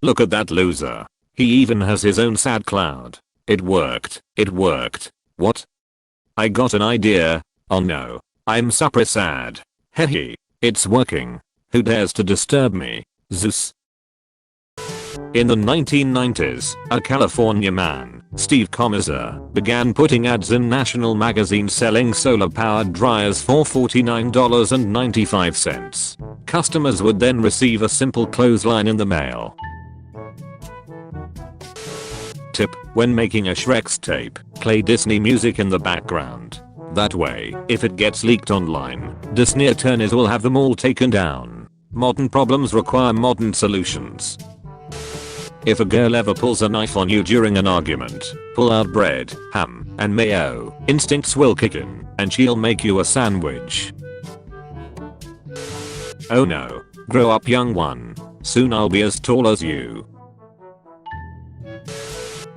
Look at that loser. He even has his own sad cloud. It worked. It worked. What? I got an idea. Oh no. I'm super sad. Hehe. It's working. Who dares to disturb me? Zeus. In the 1990s, a California man, Steve Comizer, began putting ads in national magazines selling solar-powered dryers for $49.95. Customers would then receive a simple clothesline in the mail. Tip: when making a Shrek's tape, play Disney music in the background. That way, if it gets leaked online, Disney attorneys will have them all taken down. Modern problems require modern solutions. If a girl ever pulls a knife on you during an argument, pull out bread, ham, and mayo. Instincts will kick in, and she'll make you a sandwich. Oh no. Grow up, young one. Soon I'll be as tall as you.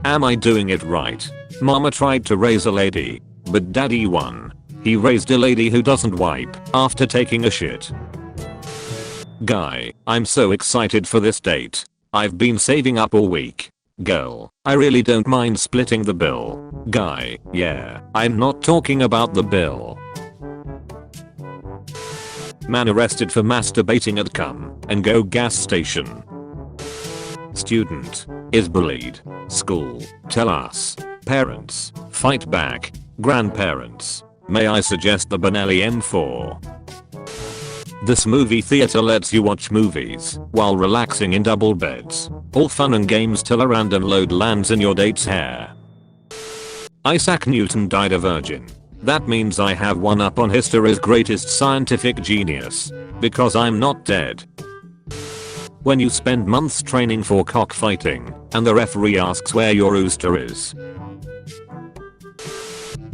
Am I doing it right? Mama tried to raise a lady, but daddy won. He raised a lady who doesn't wipe after taking a shit. Guy, I'm so excited for this date. I've been saving up all week. Girl, I really don't mind splitting the bill. Guy, yeah, I'm not talking about the bill. Man arrested for masturbating at Come and Go gas station. Student is bullied. School, tell us. Parents, fight back. Grandparents, may I suggest the Memellion 4? This movie theater lets you watch movies while relaxing in double beds. All fun and games till a random load lands in your date's hair. Isaac Newton died a virgin. That means I have one up on history's greatest scientific genius. Because I'm not dead. When you spend months training for cockfighting, and the referee asks where your rooster is.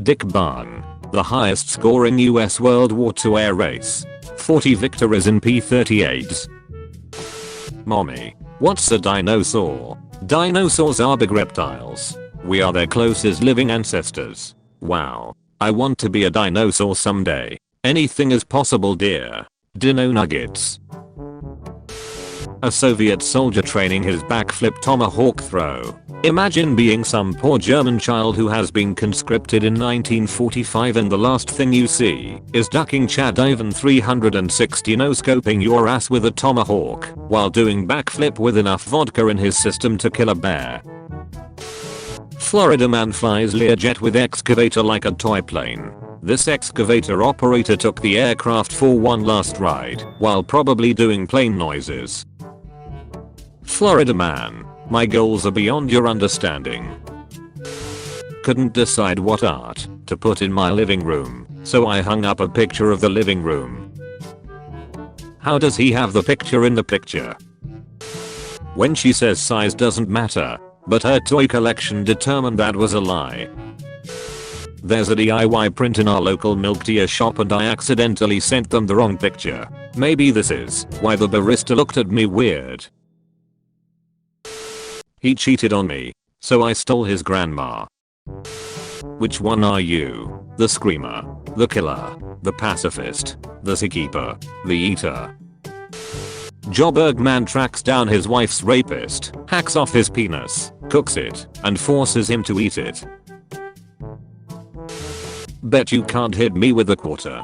Dick Barn, the highest scoring US World War II air race. 40 victories in P-38s. Mommy, what's a dinosaur? Dinosaurs are big reptiles. We are their closest living ancestors. Wow. I want to be a dinosaur someday. Anything is possible, dear. Dino nuggets. A Soviet soldier training his backflip tomahawk throw. Imagine being some poor German child who has been conscripted in 1945 and the last thing you see is ducking Chad Ivan 360 no-scoping your ass with a tomahawk while doing backflip with enough vodka in his system to kill a bear. Florida man flies Learjet with excavator like a toy plane. This excavator operator took the aircraft for one last ride while probably doing plane noises. Florida man, my goals are beyond your understanding. Couldn't decide what art to put in my living room, so I hung up a picture of the living room. How does he have the picture in the picture? When she says size doesn't matter, but her toy collection determined that was a lie. There's a DIY print in our local milk tea shop and I accidentally sent them the wrong picture. Maybe this is why the barista looked at me weird. He cheated on me, so I stole his grandma. Which one are you? The screamer, the killer, the pacifist, the zookeeper, the eater? Joburg man tracks down his wife's rapist, hacks off his penis, cooks it, and forces him to eat it. Bet you can't hit me with a quarter.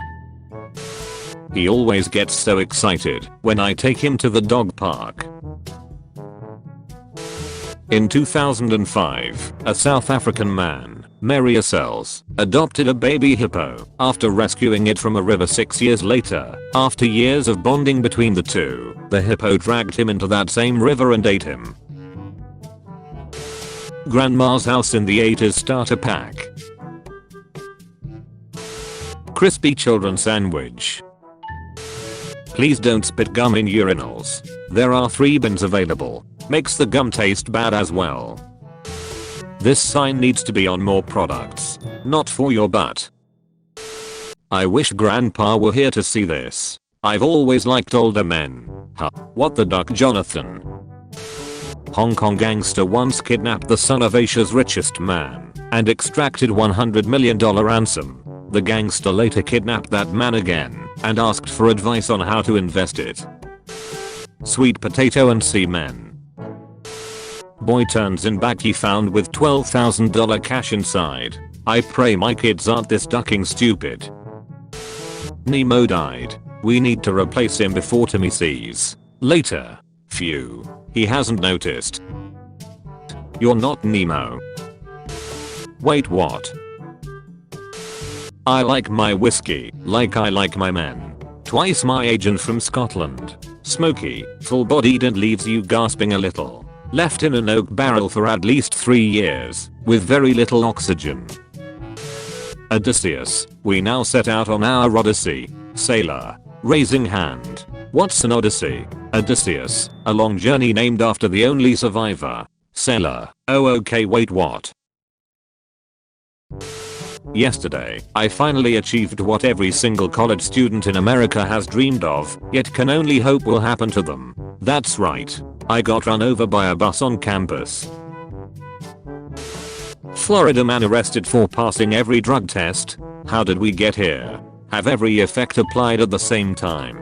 He always gets so excited when I take him to the dog park. In 2005, a South African man, Memellion, adopted a baby hippo after rescuing it from a river 6 years later. After years of bonding between the two, the hippo dragged him into that same river and ate him. Grandma's house in the 80s starter pack. Crispy children sandwich. Please don't spit gum in urinals. There are 3 bins available. Makes the gum taste bad as well. This sign needs to be on more products. Not for your butt. I wish grandpa were here to see this. I've always liked older men. Huh. What the duck, Jonathan? Hong Kong gangster once kidnapped the son of Asia's richest man and extracted $100 million ransom. The gangster later kidnapped that man again and asked for advice on how to invest it. Sweet potato and seamen. boy turns in baggie found with $12,000 cash inside. I pray my kids aren't this ducking stupid. Nemo died. We need to replace him before Timmy sees. Later. Phew. He hasn't noticed. You're not Nemo. Wait, what? I like my whiskey like I like my men. Twice my agent from Scotland. Smoky, full-bodied and leaves you gasping a little. Left in an oak barrel for at least 3 years, with very little oxygen. Odysseus, we now set out on our odyssey. Sailor. Raising hand. What's an odyssey? Odysseus, a long journey named after the only survivor. Sailor. Oh okay, wait, what? Yesterday, I finally achieved what every single college student in America has dreamed of, yet can only hope will happen to them. That's right. I got run over by a bus on campus. Florida man arrested for passing every drug test. How did we get here? Have every effect applied at the same time.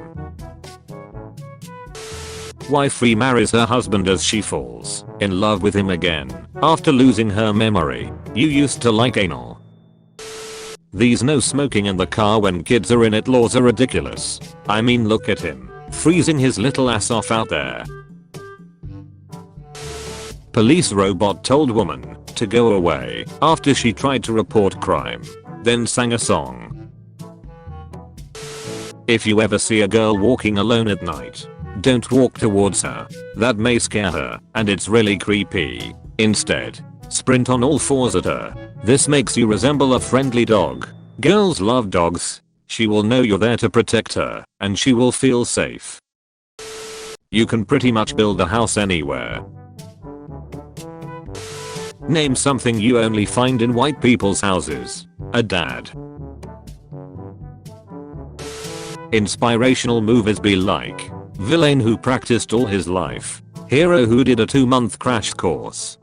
Wife remarries her husband as she falls in love with him again after losing her memory. You used to like anal. These no smoking in the car when kids are in it laws are ridiculous. I mean, look at him, freezing his little ass off out there. Police robot told woman to go away after she tried to report crime, then sang a song. If you ever see a girl walking alone at night, don't walk towards her. That may scare her, and it's really creepy. Instead, sprint on all fours at her. This makes you resemble a friendly dog. Girls love dogs. She will know you're there to protect her, and she will feel safe. You can pretty much build a house anywhere. Name something you only find in white people's houses. A dad. Inspirational movies be like villain who practiced all his life. Hero who did a 2-month crash course.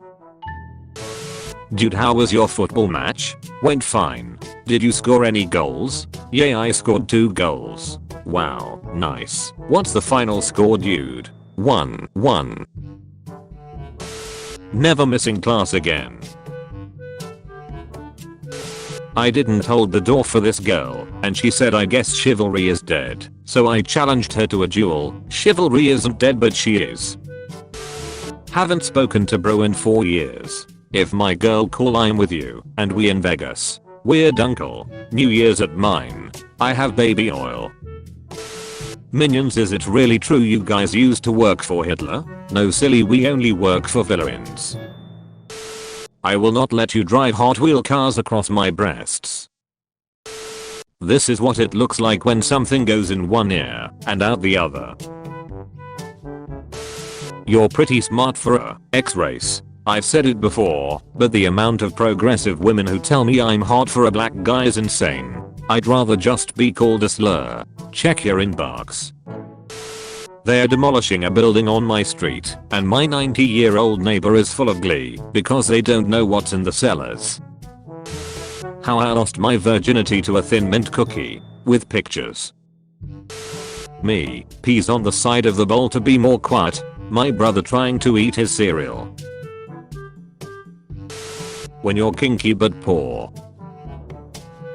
Dude, how was your football match? Went fine. Did you score any goals? Yeah, I scored 2 goals. Wow, nice. What's the final score, dude? 1-1. Never missing class again. I didn't hold the door for this girl, and she said I guess chivalry is dead. So I challenged her to a duel. Chivalry isn't dead, but she is. Haven't spoken to bro in 4 years. If my girl call I'm with you, and we in Vegas. Weird uncle. New Year's at mine. I have baby oil. Minions, is it really true you guys used to work for Hitler? No silly, we only work for villains. I will not let you drive Hot Wheel cars across my breasts. This is what it looks like when something goes in one ear and out the other. You're pretty smart for a X-race. I've said it before, but the amount of progressive women who tell me I'm hot for a black guy is insane. I'd rather just be called a slur. Check your inbox. They're demolishing a building on my street, and my 90-year-old neighbor is full of glee because they don't know what's in the cellars. How I lost my virginity to a Thin Mint cookie, with pictures. Me, peas on the side of the bowl to be more quiet, my brother trying to eat his cereal. When you're kinky but poor.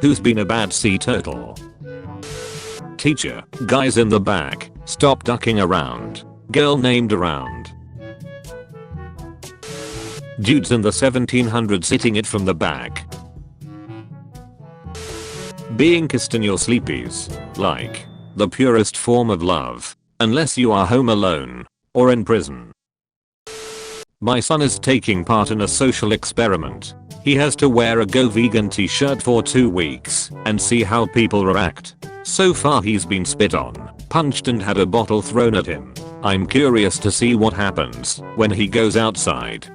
Who's been a bad sea turtle? Teacher, guys in the back, stop ducking around. Girl named around. Dudes in the 1700s hitting it from the back. Being kissed in your sleepies, like the purest form of love, unless you are home alone or in prison. My son is taking part in a social experiment. He has to wear a Go Vegan t-shirt for 2 weeks and see how people react. So far he's been spit on, punched and had a bottle thrown at him. I'm curious to see what happens when he goes outside.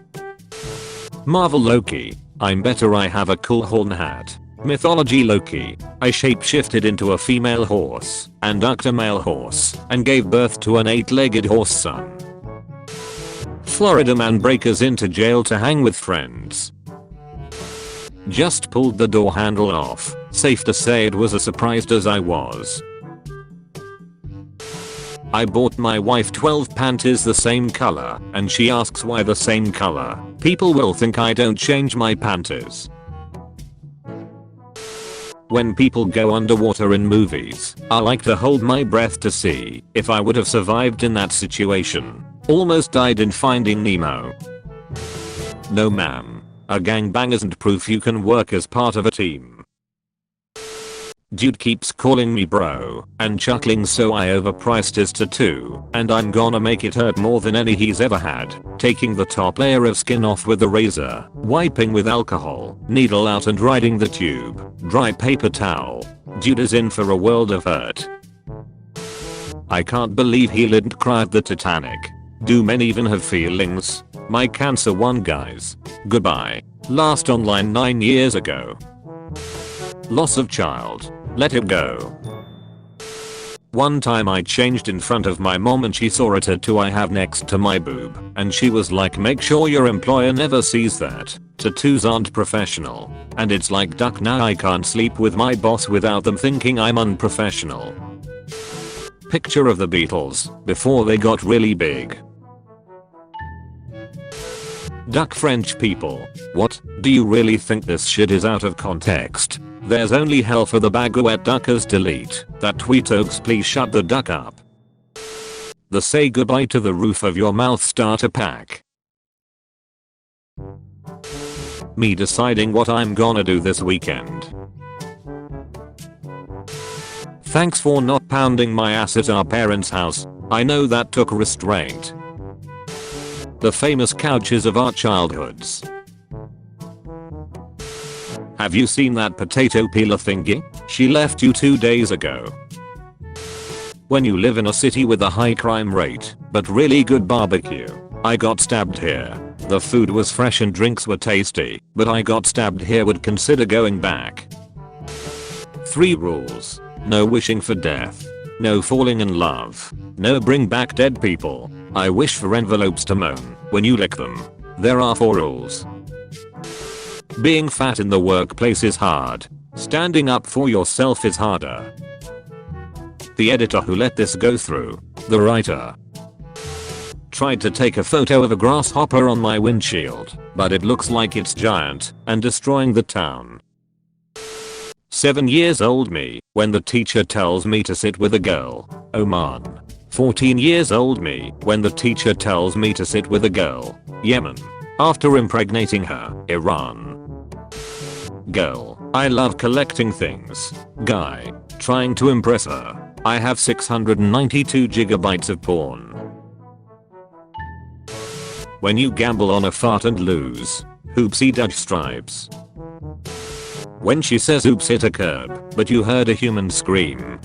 Marvel Loki, I'm better, I have a cool horn hat. Mythology Loki, I shapeshifted into a female horse and ducked a male horse and gave birth to an 8-legged horse son. Florida man breaks into jail to hang with friends. Just pulled the door handle off. Safe to say it was as surprised as I was. I bought my wife 12 panties the same color and she asks why the same color. People will think I don't change my panties. When people go underwater in movies, I like to hold my breath to see if I would have survived in that situation. Almost died in Finding Nemo. No ma'am. A gangbang isn't proof you can work as part of a team. Dude keeps calling me bro and chuckling, so I overpriced his tattoo and I'm gonna make it hurt more than any he's ever had. Taking the top layer of skin off with a razor, wiping with alcohol, needle out and riding the tube, dry paper towel. Dude is in for a world of hurt. I can't believe he didn't cry at the Titanic. Do men even have feelings? My cancer won, guys. Goodbye. Last online 9 years ago. Loss of child. Let it go. One time I changed in front of my mom and she saw a tattoo I have next to my boob and she was like, make sure your employer never sees that. Tattoos aren't professional. And it's like, duck, now I can't sleep with my boss without them thinking I'm unprofessional. Picture of the Beatles before they got really big. Duck, French people. What? Do you really think this shit is out of context? There's only hell for the baguette duckers. Delete that tweet. Oaks, please shut the duck up. The say goodbye to the roof of your mouth starter pack. Me deciding what I'm gonna do this weekend. Thanks for not pounding my ass at our parents' house. I know that took restraint. The famous couches of our childhoods. Have you seen that potato peeler thingy? She left you 2 days ago. When you live in a city with a high crime rate, but really good barbecue. I got stabbed here. The food was fresh and drinks were tasty, but I got stabbed here. Would consider going back. 3 rules. No wishing for death. No falling in love. No bring back dead people. I wish for envelopes to moan when you lick them. There are 4 rules. Being fat in the workplace is hard. Standing up for yourself is harder. The editor who let this go through. The writer. Tried to take a photo of a grasshopper on my windshield, but it looks like it's giant and destroying the town. 7 years old me when the teacher tells me to sit with a girl. Oman. 14 years old me when the teacher tells me to sit with a girl. Yemen. After impregnating her. Iran. Girl. I love collecting things. Guy. Trying to impress her. I have 692 gigabytes of porn. When you gamble on a fart and lose. Oopsie Dutch stripes. When she says oops, hit a curb, but you heard a human scream.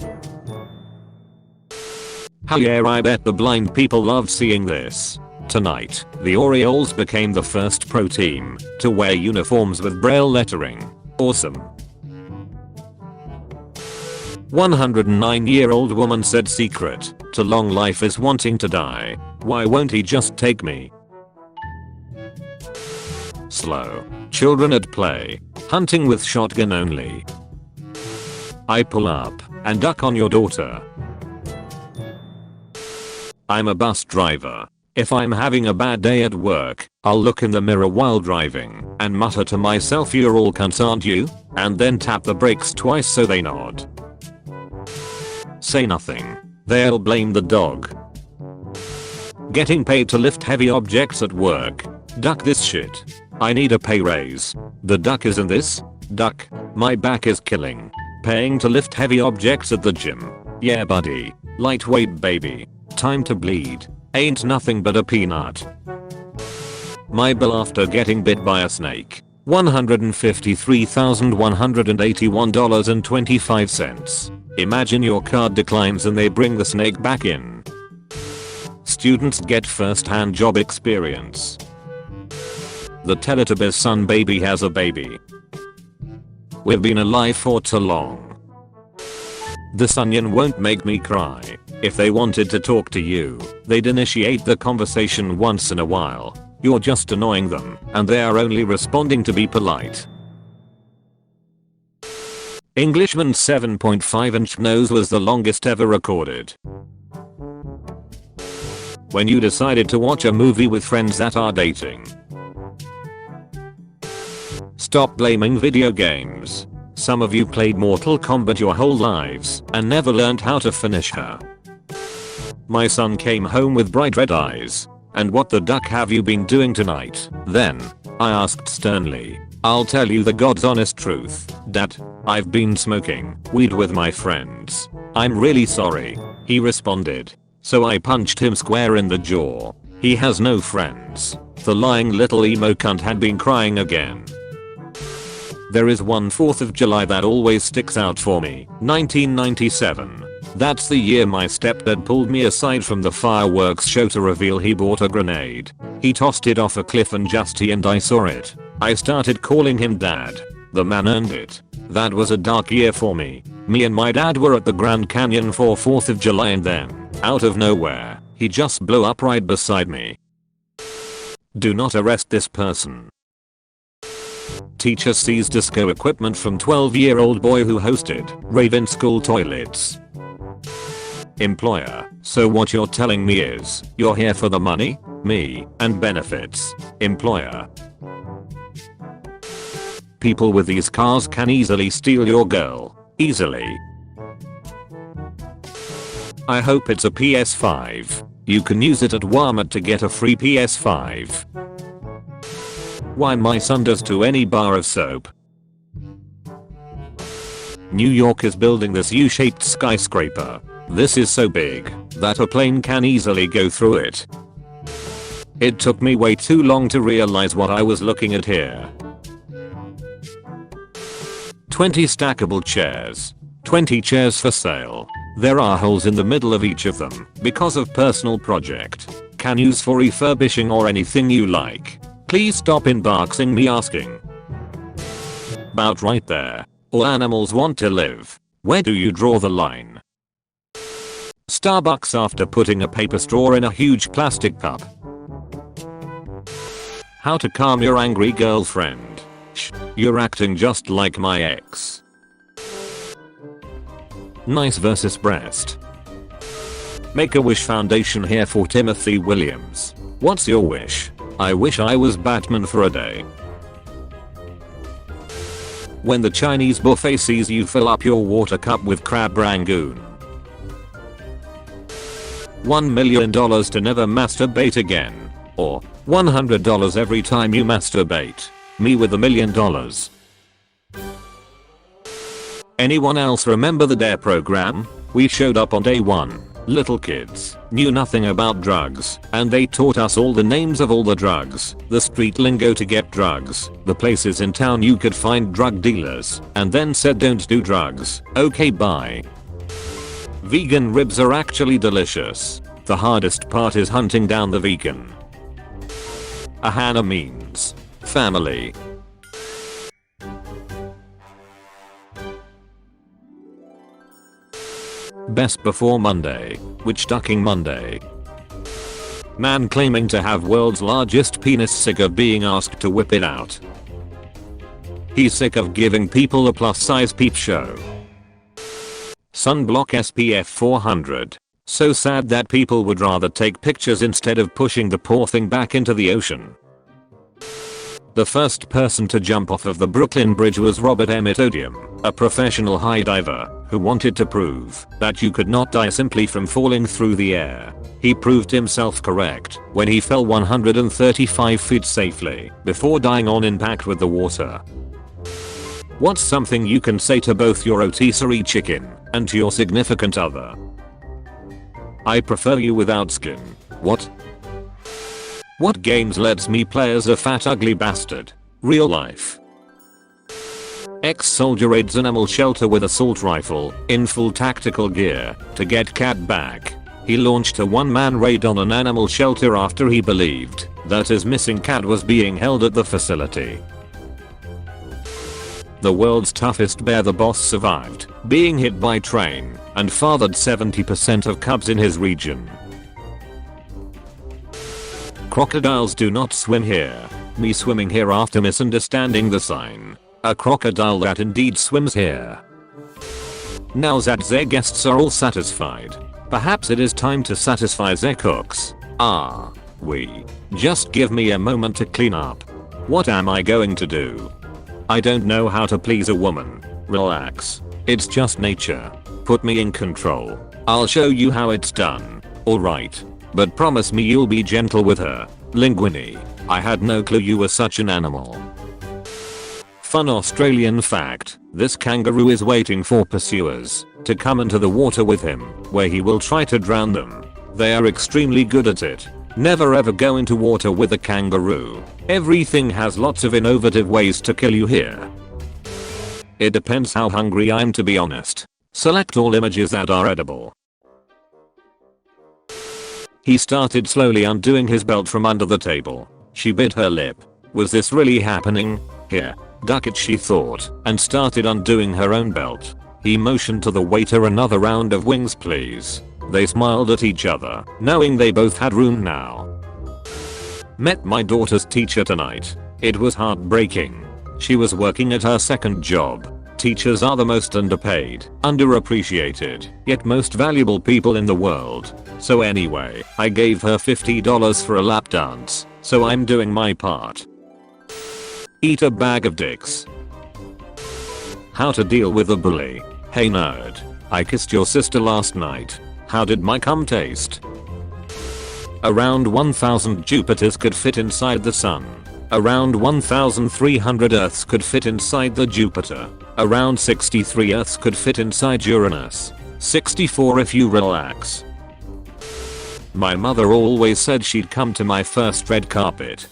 Hell yeah, I bet the blind people loved seeing this. Tonight, the Orioles became the first pro team to wear uniforms with Braille lettering. Awesome. 109-year-old woman said secret to long life is wanting to die. Why won't he just take me? Slow. Children at play. Hunting with shotgun only. I pull up and duck on your daughter. I'm a bus driver. If I'm having a bad day at work, I'll look in the mirror while driving and mutter to myself, you're all cunts, aren't you? And then tap the brakes twice so they nod. Say nothing. They'll blame the dog. Getting paid to lift heavy objects at work. Duck this shit. I need a pay raise. The duck is in this. Duck. My back is killing. Paying to lift heavy objects at the gym. Yeah buddy. Lightweight baby. Time to bleed. Ain't nothing but a peanut. My bill after getting bit by a snake. $153,181.25. Imagine your card declines and they bring the snake back in. Students get first-hand job experience. The Teletubbies sun baby has a baby. We've been alive for too long. This onion won't make me cry. If they wanted to talk to you, they'd initiate the conversation once in a while. You're just annoying them, and they are only responding to be polite. Englishman's 7.5-inch nose was the longest ever recorded. When you decided to watch a movie with friends that are dating. Stop blaming video games. Some of you played Mortal Kombat your whole lives and never learned how to finish her. My son came home with bright red eyes. And what the duck have you been doing tonight? Then, I asked sternly. I'll tell you the God's honest truth, Dad. I've been smoking weed with my friends. I'm really sorry, he responded. So I punched him square in the jaw. He has no friends. The lying little emo cunt had been crying again. There is one 4th of July that always sticks out for me. 1997. That's the year my stepdad pulled me aside from the fireworks show to reveal he bought a grenade. He tossed it off a cliff and just he and I saw it. I started calling him Dad. The man earned it. That was a dark year for me. Me and my dad were at the Grand Canyon for 4th of July and then, out of nowhere, he just blew up right beside me. Do not arrest this person. Teacher sees disco equipment from 12-year-old boy who hosted rave in school toilets. Employer, so what you're telling me is, you're here for the money, me, and benefits. Employer. People with these cars can easily steal your girl. Easily. I hope it's a PS5. You can use it at Walmart to get a free PS5. Why my son does to any bar of soap. New York is building this U-shaped skyscraper. This is so big that a plane can easily go through it. It took me way too long to realize what I was looking at here. 20 stackable chairs. 20 chairs for sale. There are holes in the middle of each of them because of personal project. Can use for refurbishing or anything you like. Please stop inboxing me asking. About right there. All animals want to live. Where do you draw the line? Starbucks after putting a paper straw in a huge plastic cup. How to calm your angry girlfriend. Shh, you're acting just like my ex. Nice versus breast. Make-A-Wish Foundation here for Timothy Williams. What's your wish? I wish I was Batman for a day. When the Chinese buffet sees you fill up your water cup with crab rangoon. $1 million to never masturbate again. Or $100 every time you masturbate. Me with $1 million. Anyone else remember the DARE program? We showed up on day 1. Little kids knew nothing about drugs, and they taught us all the names of all the drugs, the street lingo to get drugs, the places in town you could find drug dealers, and then said don't do drugs. Okay, bye. Vegan ribs are actually delicious. The hardest part is hunting down the vegan. Ahana means family. Best before Monday. Witch ducking Monday. Man claiming to have world's largest penis sick of being asked to whip it out. He's sick of giving people a plus size peep show. Sunblock SPF 400. So sad that people would rather take pictures instead of pushing the poor thing back into the ocean. The first person to jump off of the Brooklyn Bridge was Robert Emmett Odium, a professional high diver who wanted to prove that you could not die simply from falling through the air. He proved himself correct when he fell 135 feet safely before dying on impact with the water. What's something you can say to both your rotisserie chicken and to your significant other? I prefer you without skin. What? What games lets me play as a fat ugly bastard? Real life. Ex-soldier raids animal shelter with assault rifle in full tactical gear to get cat back. He launched a one-man raid on an animal shelter after he believed that his missing cat was being held at the facility. The world's toughest bear, the boss, survived being hit by train and fathered 70% of cubs in his region. Crocodiles do not swim here. Me swimming here after misunderstanding the sign. A crocodile that indeed swims here. Now that their guests are all satisfied, perhaps it is time to satisfy their cooks. Just give me a moment to clean up. What am I going to do? I don't know how to please a woman. Relax. It's just nature. Put me in control. I'll show you how it's done. Alright. But promise me you'll be gentle with her. Linguini. I had no clue you were such an animal. Fun Australian fact. This kangaroo is waiting for pursuers to come into the water with him, where he will try to drown them. They are extremely good at it. Never ever go into water with a kangaroo. Everything has lots of innovative ways to kill you here. It depends how hungry I'm, to be honest. Select all images that are edible. He started slowly undoing his belt from under the table. She bit her lip. Was this really happening? Here, duck it, she thought, and started undoing her own belt. He motioned to the waiter, another round of wings please. They smiled at each other, knowing they both had room now. Met my daughter's teacher tonight. It was heartbreaking. She was working at her second job. Teachers are the most underpaid, underappreciated, yet most valuable people in the world. So anyway, I gave her $50 for a lap dance, so I'm doing my part. Eat a bag of dicks. How to deal with a bully. Hey nerd. I kissed your sister last night. How did my cum taste? Around 1000 Jupiters could fit inside the sun. Around 1300 Earths could fit inside the Jupiter. Around 63 Earths could fit inside Uranus. 64 if you relax. My mother always said she'd come to my first red carpet.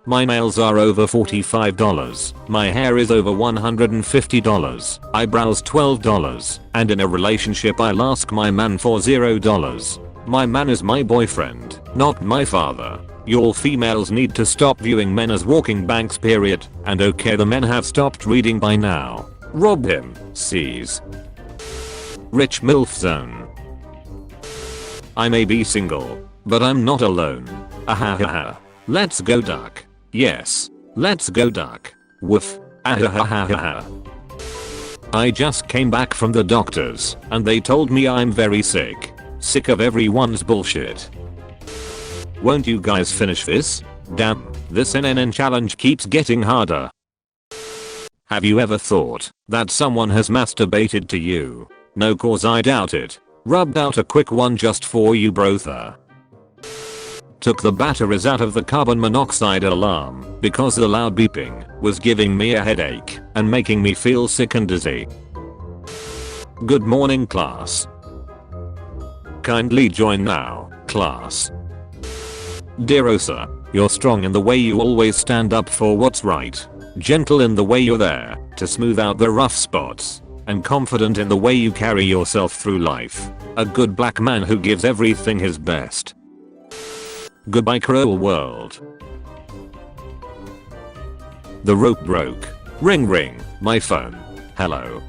My nails are over $45. My hair is over $150. Eyebrows $12. And in a relationship I'll ask my man for $0. My man is my boyfriend, not my father. Y'all females need to stop viewing men as walking banks, period. And okay, the men have stopped reading by now. Rob him, seize. Rich MILF zone. I may be single, but I'm not alone. Ahahaha. Let's go duck. Yes. Let's go duck. Woof. Ahahaha. I just came back from the doctors and they told me I'm very sick. Sick of everyone's bullshit. Won't you guys finish this? Damn, this NNN challenge keeps getting harder. Have you ever thought that someone has masturbated to you? No, cause I doubt it. Rubbed out a quick one just for you, brother. Took the batteries out of the carbon monoxide alarm because the loud beeping was giving me a headache and making me feel sick and dizzy. Good morning, class. Kindly join now, class. Dear Osa, you're strong in the way you always stand up for what's right, gentle in the way you're there to smooth out the rough spots, and confident in the way you carry yourself through life. A good black man who gives everything his best. Goodbye, cruel world. The rope broke. Ring ring, my phone. Hello.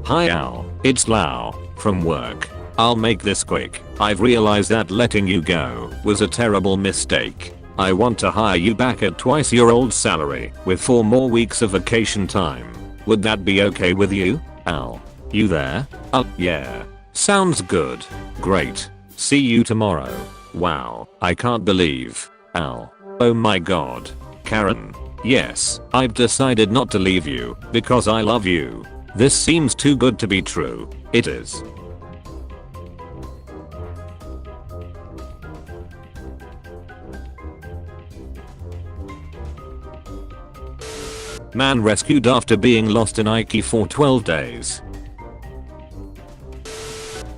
Hi Al, it's Lau, from work. I'll make this quick. I've realized that letting you go was a terrible mistake. I want to hire you back at twice your old salary with 4 more weeks of vacation time. Would that be okay with you? Al, you there? Yeah. Sounds good. Great. See you tomorrow. Wow, I can't believe. Al. Oh my god. Karen. Yes, I've decided not to leave you because I love you. This seems too good to be true. It is. Man rescued after being lost in Ike for 12 days.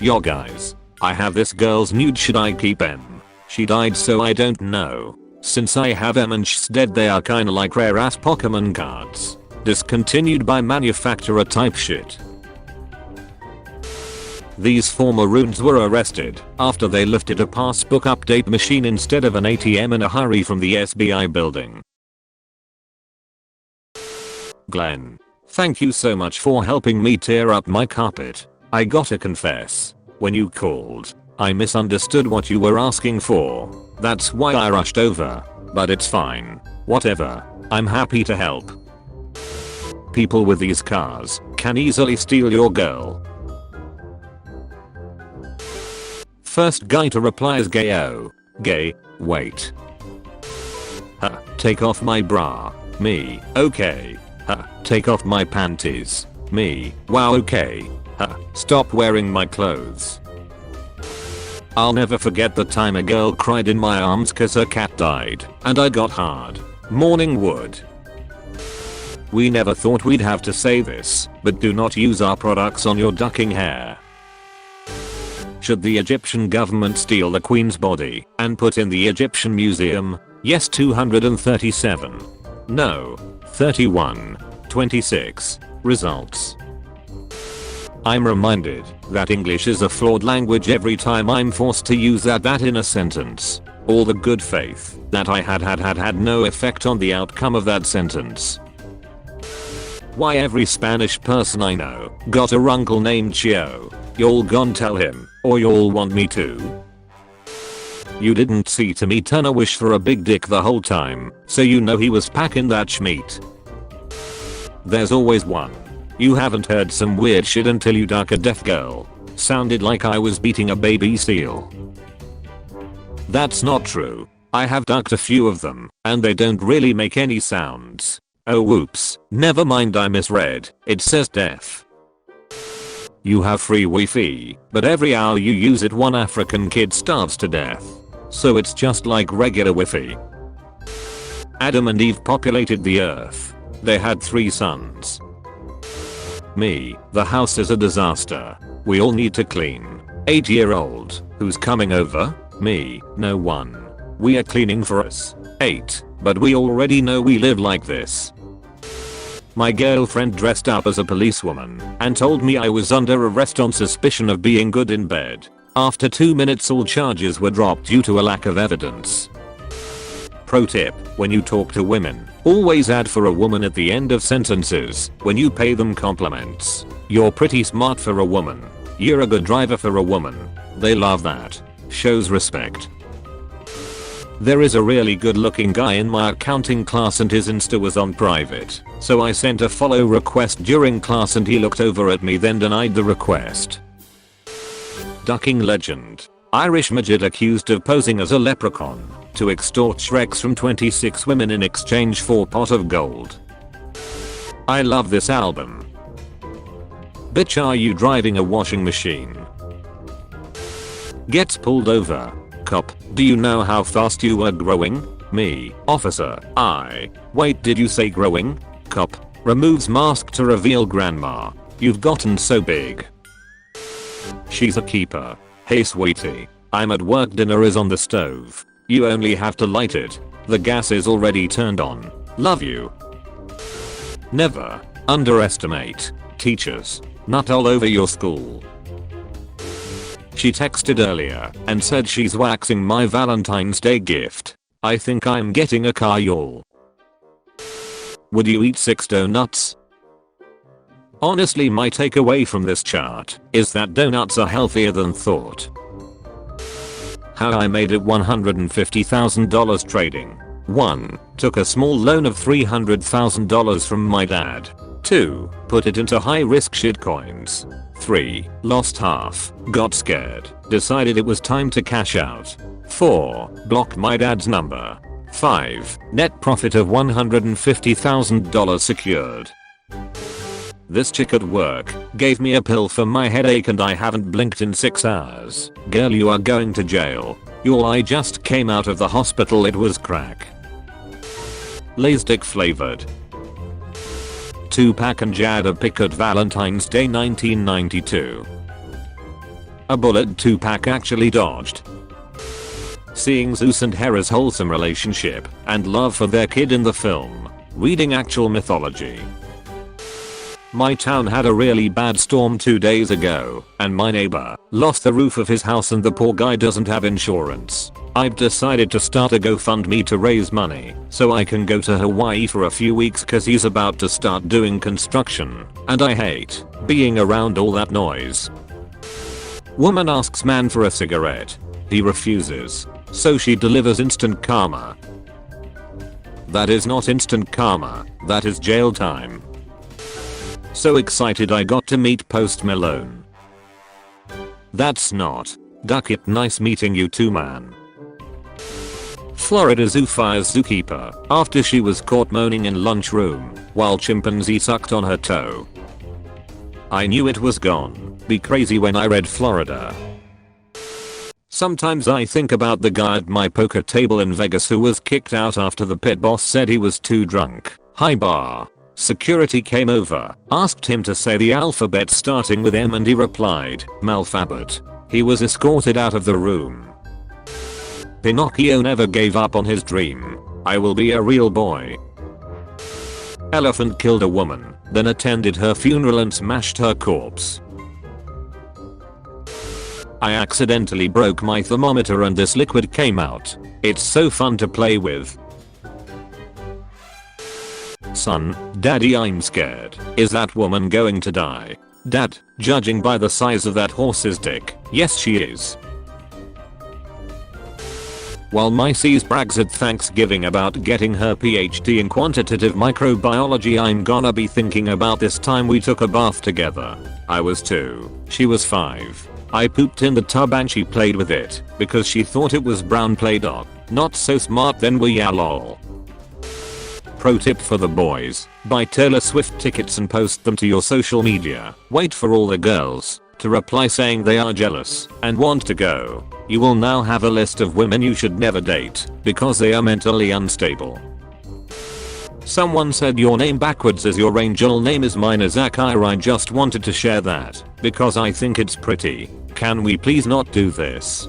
Yo guys, I have this girl's nude, should I keep M? She died so I don't know. Since I have M and she's dead, they are kinda like rare ass Pokemon cards. Discontinued by manufacturer type shit. These 4 Maroons were arrested after they lifted a passbook update machine instead of an ATM in a hurry from the SBI building. Glenn, thank you so much for helping me tear up my carpet. I gotta confess, when you called, I misunderstood what you were asking for. That's why I rushed over, but it's fine. Whatever, I'm happy to help. People with these cars can easily steal your girl. First guy to reply is gayo. Gay. Wait. Huh. Take off my bra. Me. Okay. Huh. Take off my panties. Me. Wow, okay. Huh. Stop wearing my clothes. I'll never forget the time a girl cried in my arms cause her cat died and I got hard. Morning wood. We never thought we'd have to say this, but do not use our products on your ducking hair. Should the Egyptian government steal the Queen's body and put in the Egyptian museum? Yes 237. No. 31. 26. Results. I'm reminded that English is a flawed language every time I'm forced to use that in a sentence. All the good faith that I had no effect on the outcome of that sentence. Why every Spanish person I know got a uncle named Chio. Y'all gon' tell him, or y'all want me to? You didn't see Timmy Turner wish for a big dick the whole time, so you know he was packing that schmeat. There's always one. You haven't heard some weird shit until you duck a deaf girl. Sounded like I was beating a baby seal. That's not true. I have ducked a few of them, and they don't really make any sounds. Oh whoops, never mind I misread, it says deaf. You have free Wi-Fi, but every hour you use it one African kid starves to death. So it's just like regular Wi-Fi. Adam and Eve populated the earth. They had 3 sons. Me, the house is a disaster. We all need to clean. 8-year-old, who's coming over? Me, no one. We are cleaning for us. 8, but we already know we live like this. My girlfriend dressed up as a policewoman and told me I was under arrest on suspicion of being good in bed. After 2 minutes all charges were dropped due to a lack of evidence. Pro tip, when you talk to women, always add for a woman at the end of sentences when you pay them compliments. You're pretty smart for a woman. You're a good driver for a woman. They love that. Shows respect. There is a really good looking guy in my accounting class and his Insta was on private, so I sent a follow request during class and he looked over at me then denied the request. Ducking legend. Irish midget accused of posing as a leprechaun to extort Shreks from 26 women in exchange for pot of gold. I love this album. Bitch, are you driving a washing machine? Gets pulled over. Cop, do you know how fast you were growing? Me, officer, I. Wait, did you say growing? Cop, removes mask to reveal grandma. You've gotten so big. She's a keeper. Hey sweetie, I'm at work, dinner is on the stove. You only have to light it. The gas is already turned on. Love you. Never underestimate teachers. Not all over your school. She texted earlier and said she's waxing my Valentine's Day gift. I think I'm getting a car, y'all. Would you eat 6 donuts? Honestly, my takeaway from this chart is that donuts are healthier than thought. How I made it $150,000 trading. 1. Took a small loan of $300,000 from my dad. 2. Put it into high risk shitcoins. 3. Lost half. Got scared. Decided it was time to cash out. 4. Blocked my dad's number. 5. Net profit of $150,000 secured. This chick at work gave me a pill for my headache and I haven't blinked in 6 hours. Girl, you are going to jail. I just came out of the hospital, it was crack. Lay's dick flavored. Tupac and Jada Pickett Valentine's Day 1992. A bullet Tupac actually dodged. Seeing Zeus and Hera's wholesome relationship and love for their kid in the film. Reading actual mythology. My town had a really bad storm 2 days ago, and my neighbor lost the roof of his house and the poor guy doesn't have insurance. I've decided to start a GoFundMe to raise money so I can go to Hawaii for a few weeks cause he's about to start doing construction, and I hate being around all that noise. Woman asks man for a cigarette. He refuses, so she delivers instant karma. That is not instant karma, that is jail time. So excited I got to meet Post Malone. That's not Duck it, nice meeting you too, man. Florida zoo fires zookeeper after she was caught moaning in lunchroom while chimpanzee sucked on her toe. I knew it was gone be crazy when I read Florida. Sometimes I think about the guy at my poker table in Vegas who was kicked out after the pit boss said he was too drunk. High bar. Security came over, asked him to say the alphabet starting with M and he replied, Malphabet. He was escorted out of the room. Pinocchio never gave up on his dream. I will be a real boy. Elephant killed a woman, then attended her funeral and smashed her corpse. I accidentally broke my thermometer and this liquid came out. It's so fun to play with. Son, daddy, I'm scared. Is that woman going to die? Dad, judging by the size of that horse's dick, yes she is. While my sis brags at Thanksgiving about getting her PhD in quantitative microbiology, I'm gonna be thinking about this time we took a bath together. I was 2, she was 5. I pooped in the tub and she played with it because she thought it was brown Play-Doh. Not so smart then we yeah lol. Pro tip for the boys, buy Taylor Swift tickets and post them to your social media. Wait for all the girls to reply saying they are jealous and want to go. You will now have a list of women you should never date because they are mentally unstable. Someone said your name backwards as your angel name is mine as Akira. I just wanted to share that because I think it's pretty. Can we please not do this?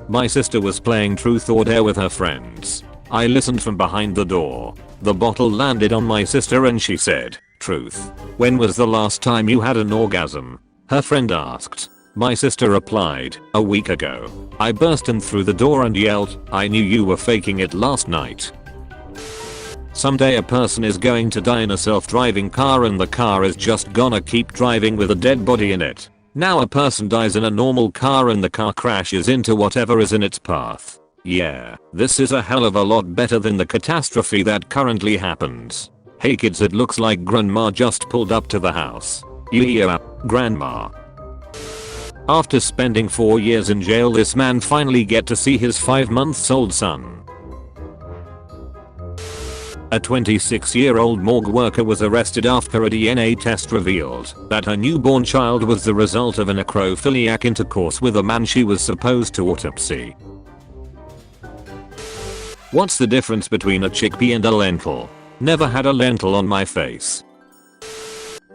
My sister was playing truth or dare with her friends. I listened from behind the door. The bottle landed on my sister and she said, "Truth. When was the last time you had an orgasm?" Her friend asked. My sister replied, "A week ago." I burst in through the door and yelled, "I knew you were faking it last night." Someday a person is going to die in a self-driving car and the car is just gonna keep driving with a dead body in it. Now a person dies in a normal car and the car crashes into whatever is in its path. Yeah, this is a hell of a lot better than the catastrophe that currently happens. Hey kids, it looks like grandma just pulled up to the house. Yeah, grandma. After spending 4 years in jail, this man finally get to see his 5-month-old son. A 26-year-old morgue worker was arrested after a DNA test revealed that her newborn child was the result of a necrophiliac intercourse with a man she was supposed to autopsy. What's the difference between a chickpea and a lentil? Never had a lentil on my face.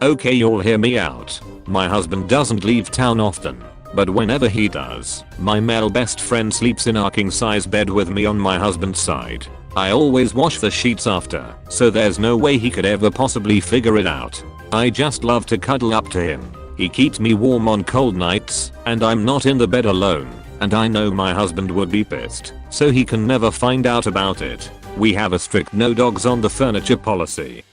Okay, you'll hear me out. My husband doesn't leave town often, but whenever he does, my male best friend sleeps in our king-size bed with me on my husband's side. I always wash the sheets after, so there's no way he could ever possibly figure it out. I just love to cuddle up to him. He keeps me warm on cold nights, and I'm not in the bed alone. And I know my husband would be pissed, so he can never find out about it. We have a strict no dogs on the furniture policy.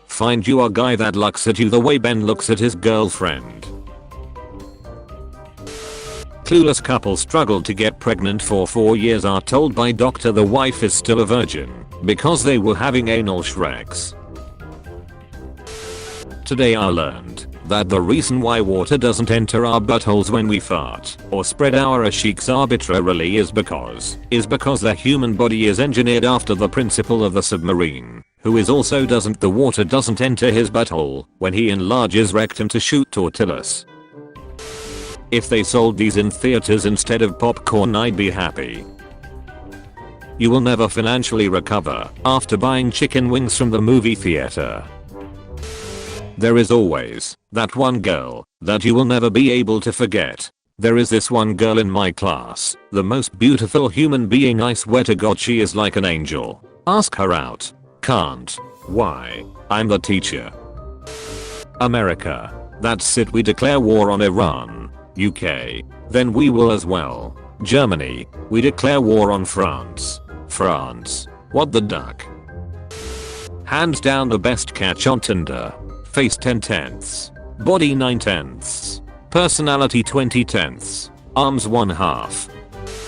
Find you a guy that looks at you the way Ben looks at his girlfriend. Clueless couple struggled to get pregnant for 4 years, are told by doctor the wife is still a virgin because they were having anal shreks. Today I learned that the reason why water doesn't enter our buttholes when we fart or spread our cheeks arbitrarily is because the human body is engineered after the principle of the submarine, who is also the water doesn't enter his butthole when he enlarges rectum to shoot tortillas. If they sold these in theaters instead of popcorn, I'd be happy. You will never financially recover after buying chicken wings from the movie theater. There is always that one girl that you will never be able to forget. There is this one girl in my class, the most beautiful human being. I swear to God she is like an angel. Ask her out. Can't. Why? I'm the teacher. America. That's it, we declare war on Iran. UK. Then we will as well. Germany. We declare war on France. France. What the duck? Hands down the best catch on Tinder. Face 10/10, body 9/10, personality 20/10, arms 1/2.